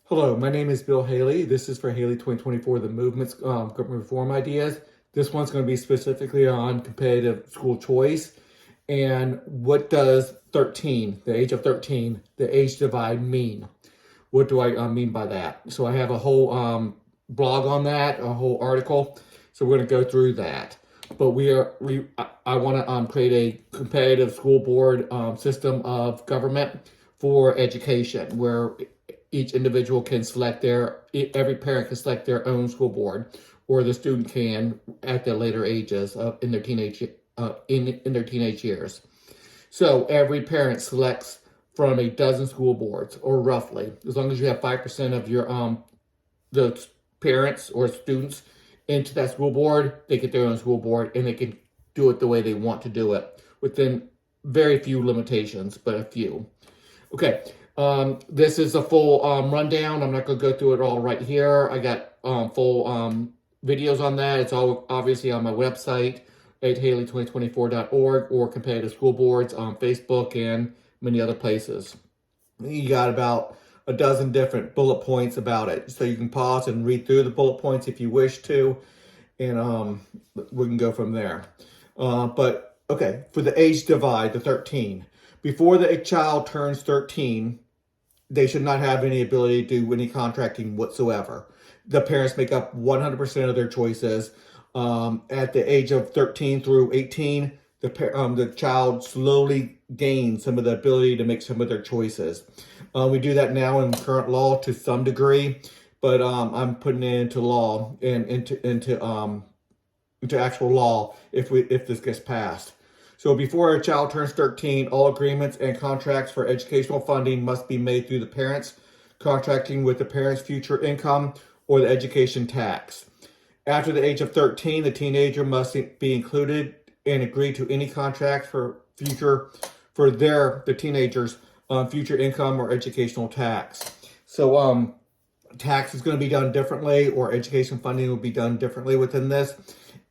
Hello, my name is Bill Haley. This is for Haley 2024, the movement's government reform ideas. This one's going to be specifically on competitive school choice and what does 13, the age of 13, the age divide mean? What do I mean by that? So I have a whole blog on that, a whole article. So we're going to go through that. But I want to create a competitive school board system of government for education where each individual can select every parent can select their own school board, or the student can at their later ages in their teenage in their teenage years. So every parent selects from a dozen school boards, or roughly, as long as you have 5% of your the parents or students into that school board, they get their own school board and they can do it the way they want to do it within very few limitations, but a few. Okay, this is a full rundown. I'm not going to go through it all right here. I got full videos on that. It's all obviously on my website at haley2024.org or competitive school boards on Facebook and many other places. You got about a dozen different bullet points about it. So you can pause and read through the bullet points if you wish to, and we can go from there. But okay, for the age divide, the 13. Before the child turns 13, they should not have any ability to do any contracting whatsoever. The parents make up 100% of their choices. At the age of 13 through 18, the child slowly gains some of the ability to make some of their choices. We do that now in current law to some degree, but I'm putting it into law and into actual law if this gets passed. So before a child turns 13, all agreements and contracts for educational funding must be made through the parents, contracting with the parents' future income or the education tax. After the age of 13, the teenager must be included and agree to any contract for the teenager's future income or educational tax. So tax is going to be done differently, or education funding will be done differently within this.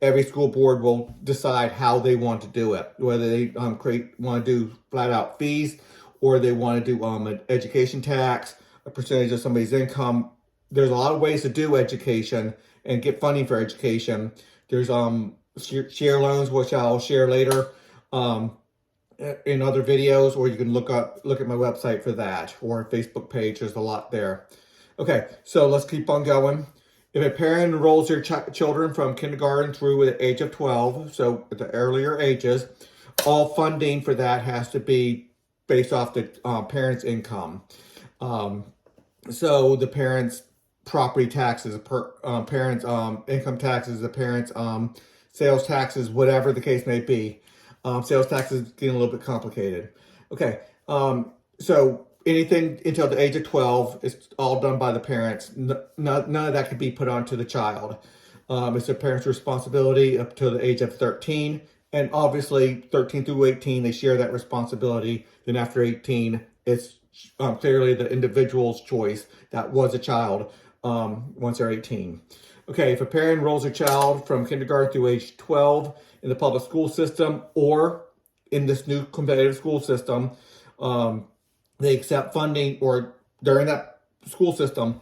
Every school board will decide how they want to do it, whether they want to do flat out fees, or they want to do an education tax, a percentage of somebody's income. There's a lot of ways to do education and get funding for education. There's share loans, which I'll share later in other videos, or you can look at my website for that, or Facebook page. There's a lot there. Okay, so let's keep on going. If a parent enrolls their children from kindergarten through the age of 12, so at the earlier ages, all funding for that has to be based off the parent's income. So the parents' property taxes, parents' income taxes, the parents' sales taxes, whatever the case may be. Sales taxes getting a little bit complicated. Okay, so anything until the age of 12 is all done by the parents. None of that can be put onto the child. It's the parents' responsibility up to the age of 13. And obviously, 13 through 18, they share that responsibility. Then after 18, it's clearly the individual's choice that was a child once they're 18. Okay, if a parent enrolls a child from kindergarten through age 12 in the public school system or in this new competitive school system, they accept funding, or during that school system,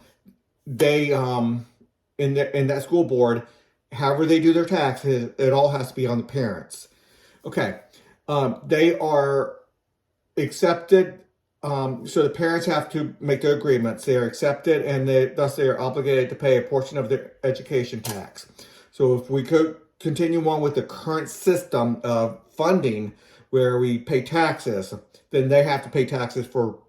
they in that school board, however they do their taxes, it all has to be on the parents. Okay, they are accepted. So the parents have to make their agreements. They are accepted, and thus they are obligated to pay a portion of their education tax. So if we could continue on with the current system of funding, where we pay taxes, then they have to pay taxes for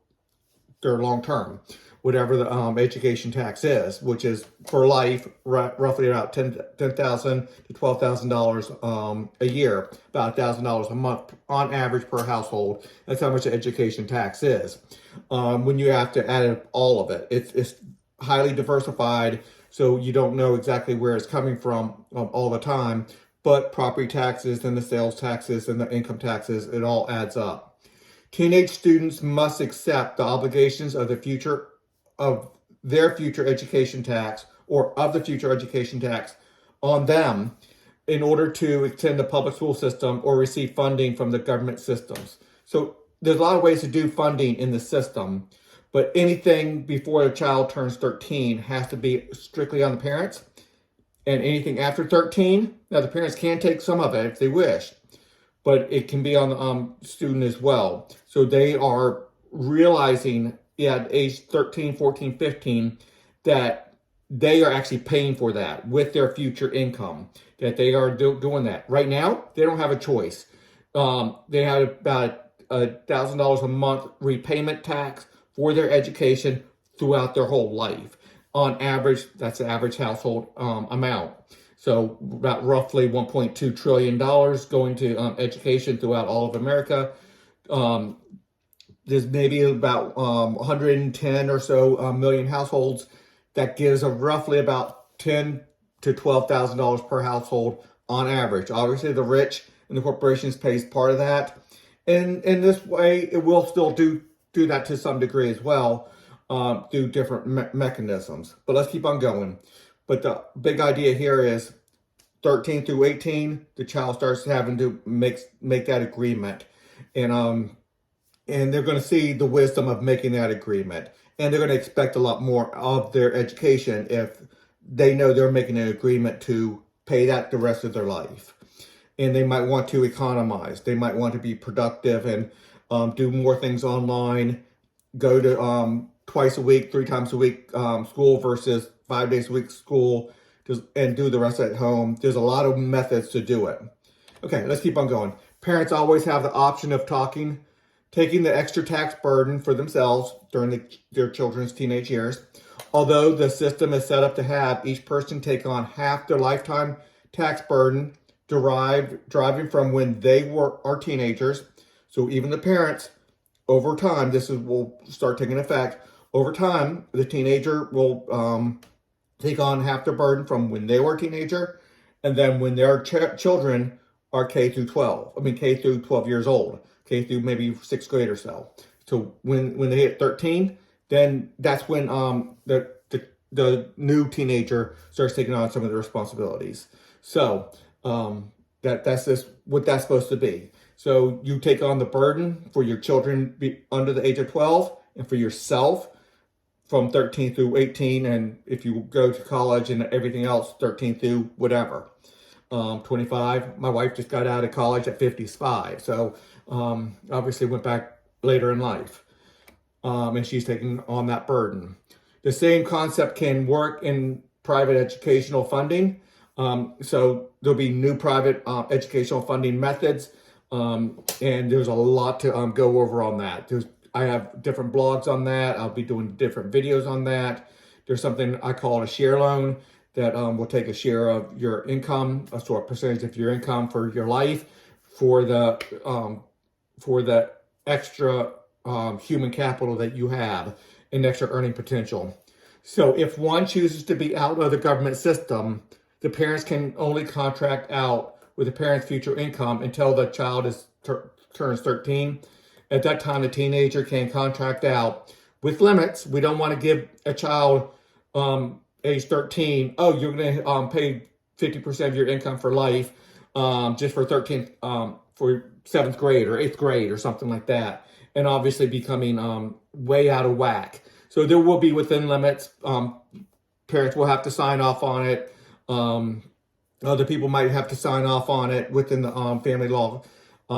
their long term, whatever the education tax is, which is for life, roughly about $10,000 to $12,000 a year, about $1,000 a month on average per household. That's how much the education tax is. When you have to add all of it, it's highly diversified, so you don't know exactly where it's coming from all the time. But property taxes and the sales taxes and the income taxes, it all adds up. Teenage students must accept the obligations of their future education tax, or of the future education tax on them, in order to attend the public school system or receive funding from the government systems. So there's a lot of ways to do funding in the system, But anything before the child turns 13 has to be strictly on the parents. And anything after 13, now the parents can take some of it if they wish, but it can be on the student as well. So they are realizing at age 13, 14, 15 that they are actually paying for that with their future income, that they are doing that. Right now, they don't have a choice. They have about $1,000 a month repayment tax for their education throughout their whole life. On average, that's the average household amount. So about roughly $1.2 trillion going to education throughout all of America. There's maybe about 110 or so million households. That gives a roughly about $10,000 to $12,000 per household on average. Obviously, the rich and the corporations pays part of that. And in this way, it will still do that to some degree as well, through different mechanisms. But let's keep on going. But the big idea here is 13 through 18, the child starts having to make that agreement. And they're going to see the wisdom of making that agreement. And they're going to expect a lot more of their education if they know they're making an agreement to pay that the rest of their life. And they might want to economize. They might want to be productive and do more things online, go to twice a week, 3 times a week school versus 5 days a week school, and do the rest at home. There's a lot of methods to do it. Okay, let's keep on going. Parents always have the option of taking the extra tax burden for themselves during their children's teenage years. Although the system is set up to have each person take on half their lifetime tax burden deriving from when they are teenagers. So even the parents, over time, will start taking effect. Over time, the teenager will take on half the burden from when they were a teenager, and then when their children are K through 12 years old, K through maybe 6th grade or so. So when they hit 13, then that's when the new teenager starts taking on some of the responsibilities. So that's just what that's supposed to be. So you take on the burden for your children under the age of 12, and for yourself from 13 through 18, and if you go to college and everything else, 13 through whatever. 25. My wife just got out of college at 55, so obviously went back later in life, and she's taking on that burden. The same concept can work in private educational funding. So there'll be new private educational funding methods, and there's a lot to go over on that. I have different blogs on that. I'll be doing different videos on that. There's something I call a share loan that will take a share of your income, a sort of percentage of your income for your life, for the extra human capital that you have and extra earning potential. So if one chooses to be out of the government system, the parents can only contract out with the parent's future income until the child turns 13. At that time, the teenager can contract out with limits. We don't want to give a child age 13, you're going to pay 50% of your income for life just for 13th, for 7th grade or 8th grade or something like that. And obviously becoming way out of whack. So there will be within limits. Parents will have to sign off on it. Other people might have to sign off on it within the family law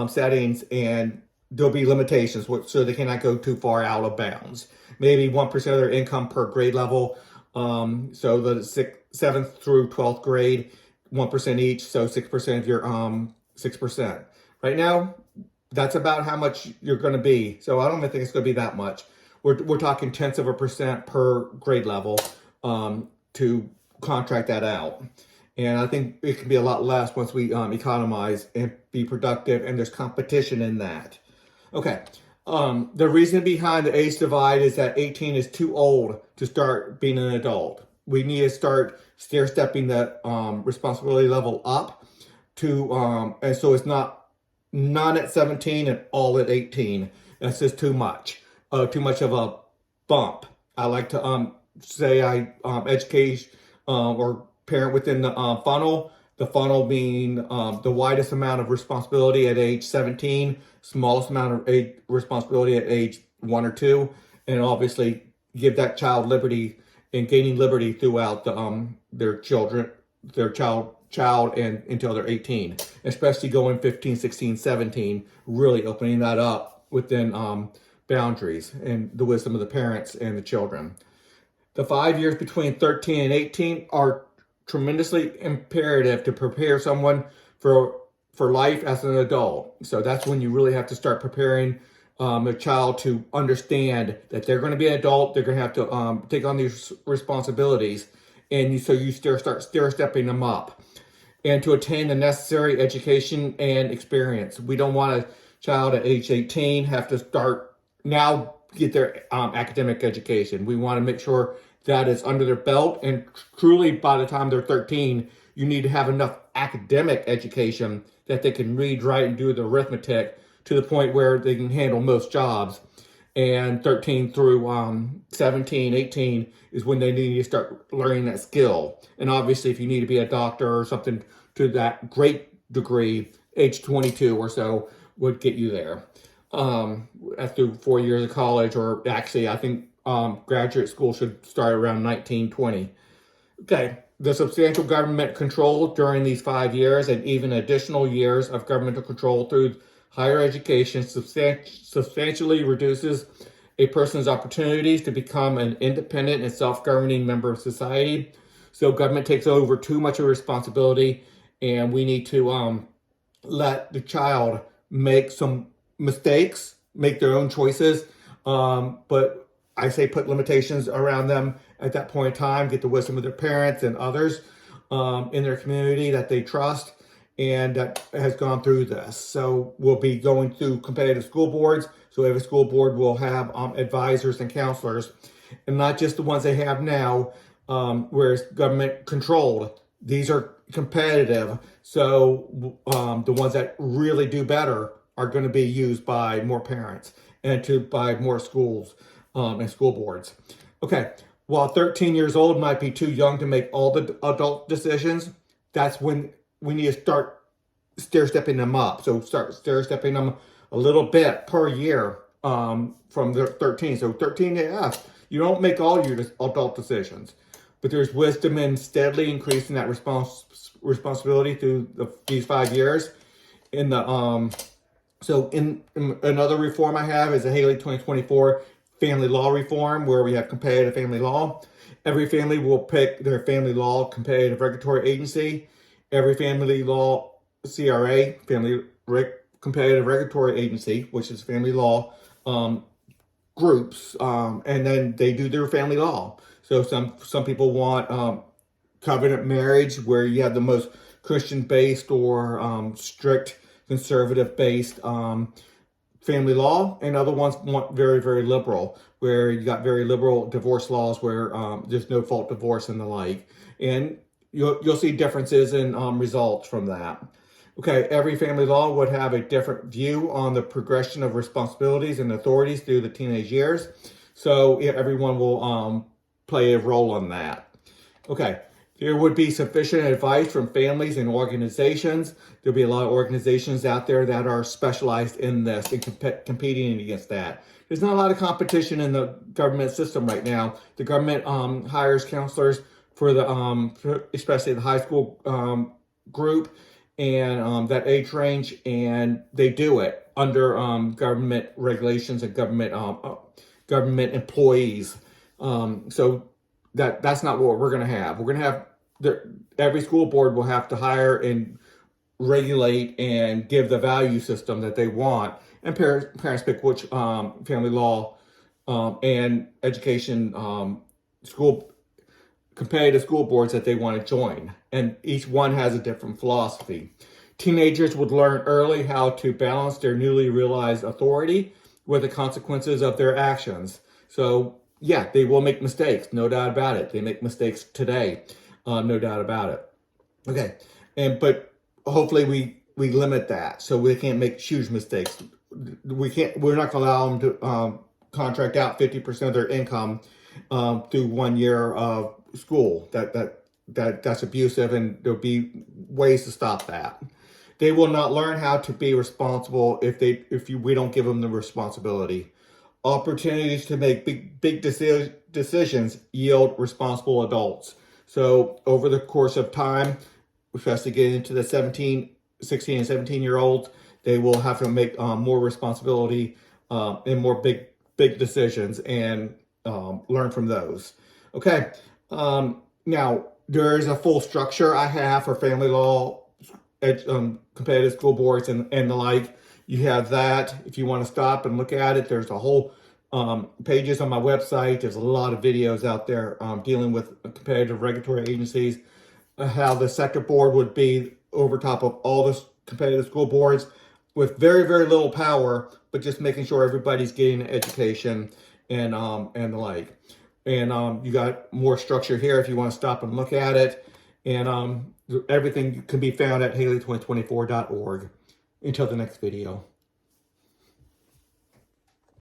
settings, and there'll be limitations, so they cannot go too far out of bounds. Maybe 1% of their income per grade level. So the 7th through 12th grade, 1% each, so 6% of your 6%. Right now, that's about how much you're going to be. So I don't even think it's going to be that much. We're talking 0.1% per grade level to contract that out. And I think it can be a lot less once we economize and be productive, and there's competition in that. Okay, the reason behind the age divide is that 18 is too old to start being an adult. We need to start stair-stepping the responsibility level up to, and so it's not none at 17 and all at 18. That's just too much of a bump. I like to say I educate or parent within the funnel. The funnel being the widest amount of responsibility at age 17, smallest amount of responsibility at age 1 or 2, and obviously give that child liberty and gaining liberty throughout their child and until they're 18, especially going 15, 16, 17, really opening that up within boundaries and the wisdom of the parents and the children. The 5 years between 13 and 18 are tremendously imperative to prepare someone for life as an adult. So that's when you really have to start preparing a child to understand that they're going to be an adult. They're going to have to take on these responsibilities, and so you start stair-stepping them up, and to attain the necessary education and experience. We don't want a child at age 18 have to start now get their academic education. We want to make sure that is under their belt, and truly by the time they're 13, you need to have enough academic education that they can read, write, and do the arithmetic to the point where they can handle most jobs. And 13 through 17, 18 is when they need to start learning that skill. And obviously, if you need to be a doctor or something to that great degree, age 22 or so would get you there. After 4 years of college, or actually, I think graduate school should start around 19, 20. Okay, the substantial government control during these 5 years and even additional years of governmental control through higher education substantially reduces a person's opportunities to become an independent and self-governing member of society. So government takes over too much of responsibility, and we need to let the child make some mistakes, make their own choices, but I say put limitations around them at that point in time, get the wisdom of their parents and others in their community that they trust and that has gone through this. So we'll be going through competitive school boards. So every school board will have advisors and counselors, and not just the ones they have now, where it's government controlled. These are competitive. So the ones that really do better are going to be used by more parents and by more schools and school boards. Okay, while 13 years old might be too young to make all the adult decisions, that's when we need to start stair-stepping them up. So start stair-stepping them a little bit per year from the 13. So 13 to F, you don't make all your adult decisions, but there's wisdom in steadily increasing that responsibility through these 5 years. In the so in another reform I have is a Haley 2024 family law reform, where we have competitive family law. Every family will pick their family law competitive regulatory agency. Every family law CRA, competitive regulatory agency, which is family law groups, and then they do their family law. So some people want covenant marriage, where you have the most Christian-based or strict conservative-based family law, and other ones want very, very liberal, where you got very liberal divorce laws where there's no fault divorce and the like. And you'll see differences in results from that. Okay, every family law would have a different view on the progression of responsibilities and authorities through the teenage years. So everyone will play a role on that. Okay, there would be sufficient advice from families and organizations. There'll be a lot of organizations out there that are specialized in this and competing against that. There's not a lot of competition in the government system right now. The government hires counselors for the especially the high school group and that age range, and they do it under government regulations and government employees. So that's not what we're going to have. We're going to have every school board will have to hire and regulate and give the value system that they want, and parents pick which family law and education competitive school boards that they want to join, and each one has a different philosophy. Teenagers would learn early how to balance their newly realized authority with the consequences of their actions. So yeah, they will make mistakes, no doubt about it. They make mistakes today, no doubt about it. Okay, but hopefully we limit that so we can't make huge mistakes. We're not going to allow them to contract out 50% of their income through 1 year of school. That's abusive, and there'll be ways to stop that. They will not learn how to be responsible if we don't give them the responsibility. Opportunities to make big decisions yield responsible adults. So over the course of time, especially getting into the 16 and 17-year-olds, they will have to make more responsibility and more big decisions, and learn from those. Okay, now there is a full structure I have for family law, competitive school boards, and the like. You have that. If you want to stop and look at it, there's a whole pages on my website. There's a lot of videos out there dealing with competitive regulatory agencies, how the sector board would be over top of all the competitive school boards with very, very little power, but just making sure everybody's getting an education and the like. And you got more structure here if you want to stop and look at it. And everything can be found at Haley2024.org. Until the next video.